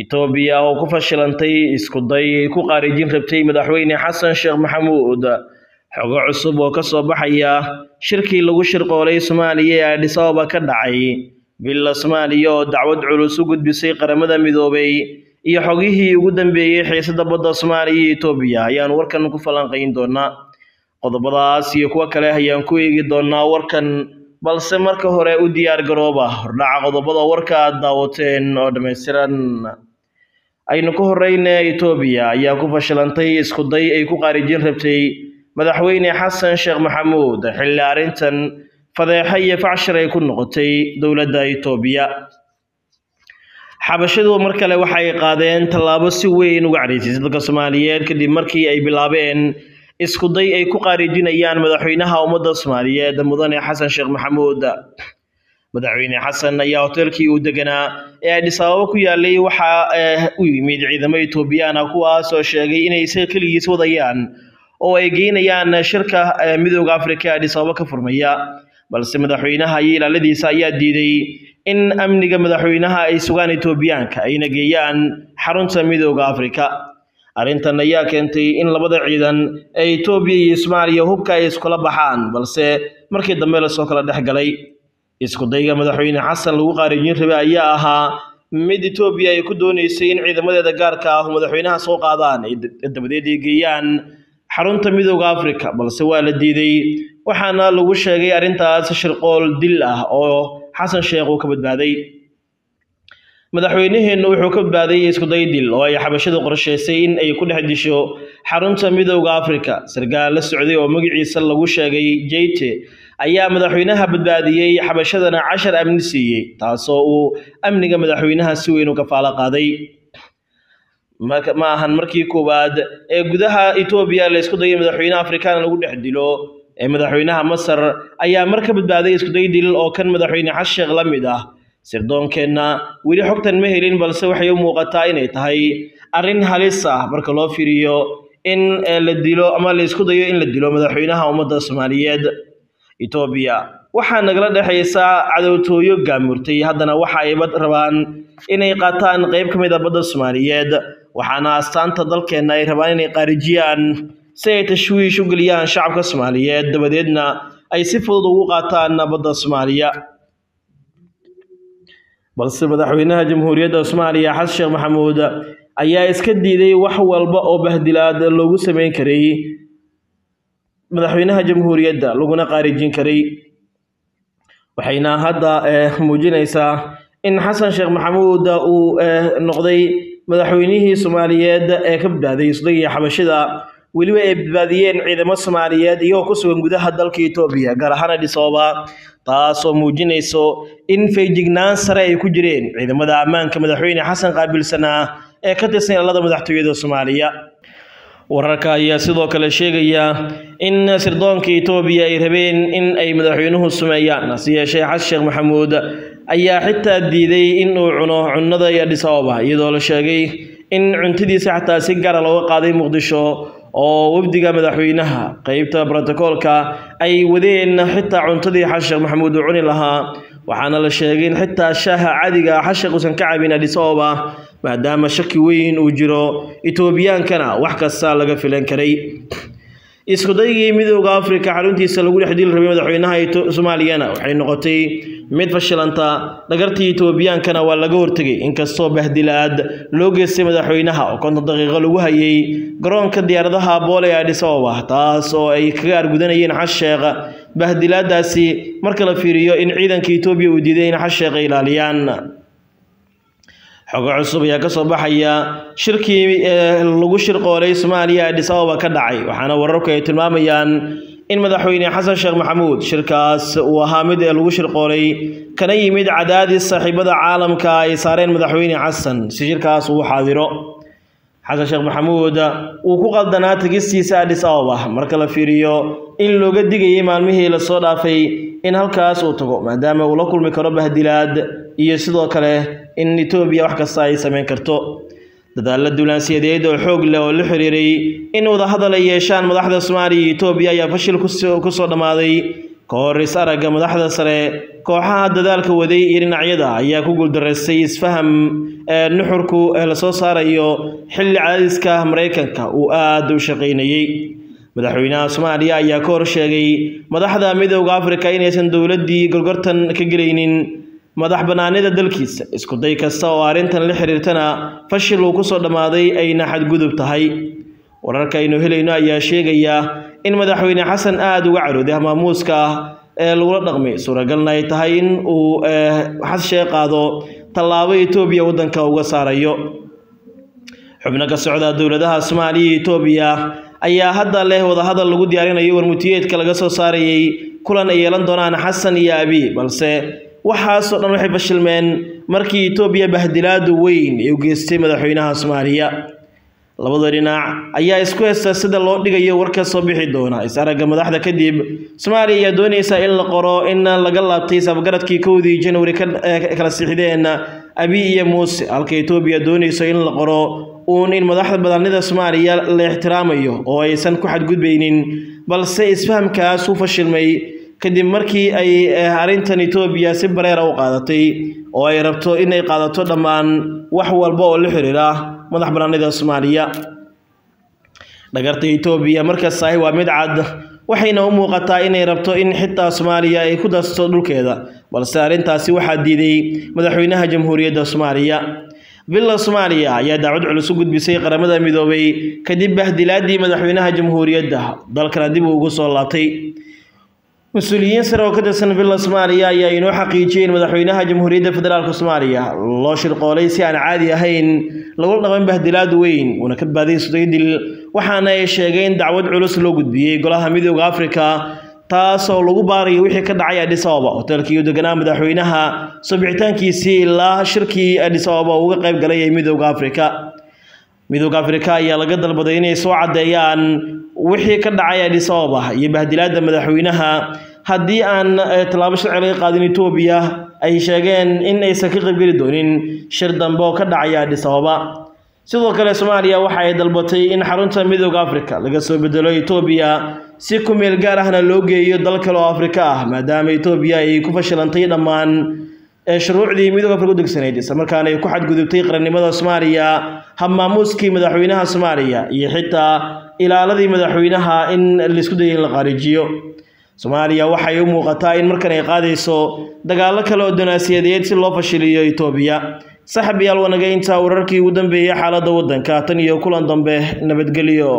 Itoobiya oo ku fashilantay isku day ku qaarijin rabtay madaxweyne Xasan Sheekh Maxamuud xogo cusub oo ka soo baxaya shirkii lagu shirqoolay Soomaaliya ee Addis Ababa ka dhacay billa Soomaaliya oo dacwad culus u gudbisay qaramada midoobay iyo xogihii ugu dambeeyay xiisadda badda Soomaaliya iyo Itoobiya ayaan warkan ku falanqayn doonaa qodobadaas iyo kuwa kale ayaan ku eegi doonaa warkan balse marka hore u diyaar garooba hordhaca qodobada warka aad daawateen oo dhameystiran aynu ku horeynay Itoobiya ayaa ku fashilantay isku day ay ku qaarijin rabtay madaxweyne Xasan Sheekh Maxamuud xilli arintan fadeexa iyo facshir ay ku noqotay dawladda Itoobiya xabashadu mar kale waxay qaadeen tallaabo si weyn uga cariisay dadka Soomaaliyeed kadib markii ay bilaabeen isku day ay ku qaarijinayaan madaxweynaha ummadda Soomaaliyeed mudane Xasan Sheekh Maxamuud madaxweyne Xasan ayaa hotelkii uu deganaa ee Addis Ababa ku yaalay waxa uu yimid ciidamada Itoobiyaan kuwaas oo sheegay inay si kaligiis wadayaan oo ay geynayaan shirka midowga Afrika Addis Ababa ka furmaya balse madaxweynaha iyo ilaaladiisa ayaa diiday in amniga madaxweynaha ay sugaan Itoobiyaanka ayna geeyaan xarunta midowga Afrika arintan ayaa keentay in labada ciidan ee Itoobiya iyo Soomaaliya hubka ay iskula baxaan balse markii dambe la soo kala dhaxgalay isku dayga madaxweyne Xasan lagu qaarijin rabay ayaa ahaa mid Itoobiya ay ku doonaysay in ciidamadeeda gaarka ah madaxweynaha soo qaadaan dabadeed ay geeyaan xarunta midowga Afrika balse waa la diiday waxaana lagu sheegay arintaas shirqool dil ah oo Xasan Sheekh uu ka badbaaday madaxweynaheenu wuxuu ka badbaaday isku day dil oo ay xabashadu qorsheysay in ay ku dhex disho xarunta midowga Afrika sargaal la socday oo magaciisa lagu sheegay Jeyte ayaa madaxweynaha badbaadiyay xabashadana 10 amni siiyay taasoo uu amniga madaxweynaha si weyn u ka faala qaaday ma ahan markii koowaad ee gudaha Itoobiya la isku dayay madaxweynaha Afrikaan lagu dhex dilo ee madaxweynaha Masar ayaa marka badbaaday isku day dil oo kan madaxweyne Xasan Sheekh la mid ah sirdoonkeena wili xogtan ma helin balse waxay u muuqataa inay tahay arin halis ah marka loo fiiriyo in la dilo ama la isku dayo in la dilo madaxweynaha ummadda Soomaaliyeed Itoobiya waxa nagala dhaxaysa cadawtooyo gaamurtay haddana waxa ay rabaan inay qaataan qayb ka mid ah badda Soomaaliyeed waxaana astaanta dalkeena ay rabaan inay qaarijiyaan si ay tashwiish u galiyaan shacabka Soomaaliyeed dabadeedna ay si fudud ugu qaataan badda Soomaaliya balse madaxweynaha jamhuuriyadda Soomaaliya Xasan Sheekh Maxamuud ayaa iska diiday wax walba oo bahdilaad loogu sameyn karay madaxweynaha jamhuuriyadda laguna qaarijin karay waxayna hadda muujinaysaa in Xasan Sheekh Maxamuud uu noqday madaxweynihii Soomaaliyeed ee ka badbaaday isdayga xabashada waliba ay badbaadiyeen ciidamada Soomaaliyeed iyo ku sugan gudaha dalka Itoobiya gaar ahaan Addis Ababa taasoo muujinayso in feejignaan sare ay ku jireen ciidamada ammaanka madaxweyne Xasan qaabilsana ee ka tirsan ilaalada madaxtooyada Soomaaliya wararka ayaa sidoo kale sheegaya in sirdoonka Itoobiya ay rabeen in ay madaxweynuhu sameeyaan siyaashay Xasan Sheekh Maxamuud ayaa xitaa diiday in uu cuno cunada Addis Ababa iyadoo la sheegay in cuntadiisa xataa si gaar ah looga qaaday Muqdisho oo wafdiga madaxweynaha qaybta protokolka ay wadeen xitaa cuntadii Xasan Sheekh Maxamuud uu cuni lahaa waxaana la sheegay in xitaa shaaha caadiga Xasan uusan ka cabin Addis Ababa maadaama shaki weyn uu jiro Itoobiyaankana wax kasta laga filan karay isku daygii midowga Afrika xaruntiisa lagu dhex dil rabay madaxweynaha Soomaaliyana waxay noqotay mid fashilanta dhagartii Itoobiyaankana waa laga hortagay inkastoo bahdilaad loo geystay madaxweynaha oo 50 daqiiqo lagu hayay garoonka diyaaradaha Boole ee Addis Ababa taas oo ay kaga argudanayeen Xasan Sheekh bahdilaadaasi marka la fiiriyo in ciidanka Itoobiya uu diiday in Xasan Sheekh ilaaliyaan xogo cusub ayaa ka soo baxaya shirkii lagu shirqoolay Soomaaliya Addis Ababa ka dhacay waxaana wararku ay tilmaamayaan in madaxweyne Xasan Sheekh Maxamuud shirkaas uu ahaa mid lagu shirqoolay kana yimid cadaadis saaxiibada caalamka ay saareen madaxweyne Xasan si shirkaas uu xaadiro Xasan Sheekh Maxamuud uu ku qaldanaa tagistiisa Addis Ababa marka la fiiriyo in looga digayay maalmihii la soo dhaafay in halkaas uu tago maadaama uu la kulmi karo bahdilaad iyo sidoo kale in Itoobiya wax kasta ay sameyn karto dadaallada duulimaadyadeed oo xoog leh oo la xiriiray in wada hadal ay yeeshaan madaxda Soomaaliya iyo Itoobiya ayaa fashil ku soo dhamaaday kahor is-aragga madaxda sare kooxaha dadaalka waday iyo dhinacyada ayaa ku guuldareystay isfaham nuxurku la soo saarayo xilli cadaadiska Mareykanka uu aad u shaqeynayay madaxweynaha Soomaaliya ayaa ka hor sheegay madaxda Midowga Afrika inaysan dawladdii gorgortan ka galaynin madax banaanida dalkiisa isku day kasta oo arrintan la xiriirtana fashil uu ku soo dhamaaday ayna xadgudub tahay wararka aynu helayno ayaa sheegaya in madaxweyne xasan aad uga carooday maamuuska lagu dhaqmay suuragalna ay tahay in uu xashe qaado tallaabo Itoobiya wadanka uga saarayo xubno ka socda dawladaha Soomaaliya iyo Itoobiya ayaa hadda leh wada hadal lagu diyaarinayo warmutiyeedka laga soo saarayay kulan ay yeelan doonaan Xasan iyo Abiy balse waxaas oo dhan waxay fashilmeen markii Itoobiya bahdilaad weyn ay u geystay madaxweynaha Soomaaliya labada dhinac ayaa isku heesta sida loo dhigayo warka soo bixi doona is-aragga madaxda kadib Soomaaliya doonaysa in la qoro in laga laabtay sabgaradkii 1 January kala sixideen Abiy iyo Muuse halka Itoobiya doonayso in la qoro in madaxda badanida Soomaaliya la ixtiraamayo oo aysan ku xadgudbaynin balse isfahamkaas uu fashilmay kadib markii ay arrintan Itoobiya si bareer u qaadatay oo ay rabto in ay qaadato dhammaan wax walba oo la xiriira madax banaanida Soomaaliya dhagarta Itoobiya markaas ay waa mid cad waxayna u muuqataa in ay rabto in xitaa Soomaaliya ay ku dasto dhulkeeda balse arrintaasi waxa diiday madaxweynaha jamhuuriyadda Soomaaliya Villa Soomaaliya ayaa dacwad culus u gudbisay qaramada midoobay kadib bahdilaadii madaxweynaha jamhuuriyadda dalkana dib ugu soo laabtay مسؤولين سروا كده سن فيلا سوماليا يا إنه حقيقيين مدحوينها جمهورية فدرالك سوماليا الله شرق وليس يعني عادي هين لو قلنا غن بهدلاد وين ونكتب هذه سديد وحنا يشجعين دعوة علوس لوجود بيه قالها ميدو أفريقيا تاسو لو باري وحي كدعي أديس أبابا وتركيا دجنا مدحوينها سبعتان كيسي لا شركي أديس أبابا وقريب قليل ميدو أفريقيا midowga Afrika ayaa laga dalbaday inay soo cadeeyaan wixii ka dhacay Addis Ababa iyo bahdilaada madaxweynaha haddii aan talaabo sharci laga qaadin Itoobiya ay sheegeen in aysan ka qayb gali doonin shir dambe oo ka dhacay Addis Ababa sidoo kale Soomaaliya waxa ay dalbatay in xarunta midowga Afrika laga soo bedelo Itoobiya si ku meel gaar ahna loo geeyo dal kale oo Afrika ah maadaama Itoobiya ay ku fashilantay dhammaan shuruucdii midowga Afrika u degsaneyd isla markaana ay ku xadgudubtay qarannimada Soomaaliya hamaamuuskii madaxweynaha Soomaaliya iyo xitaa ilaaladii madaxweynaha in la isku dayay in la qaarijiyo Soomaaliya waxay u muuqataa in markan ay qaadayso dagaalo kale oo danaasiyadeed si loo fashiliyo Itoobiya saxabiyaal wanaga inta wararkii ugu dambeeyay xaaladda wadanka tan iyo kulan dambe nabadgelyo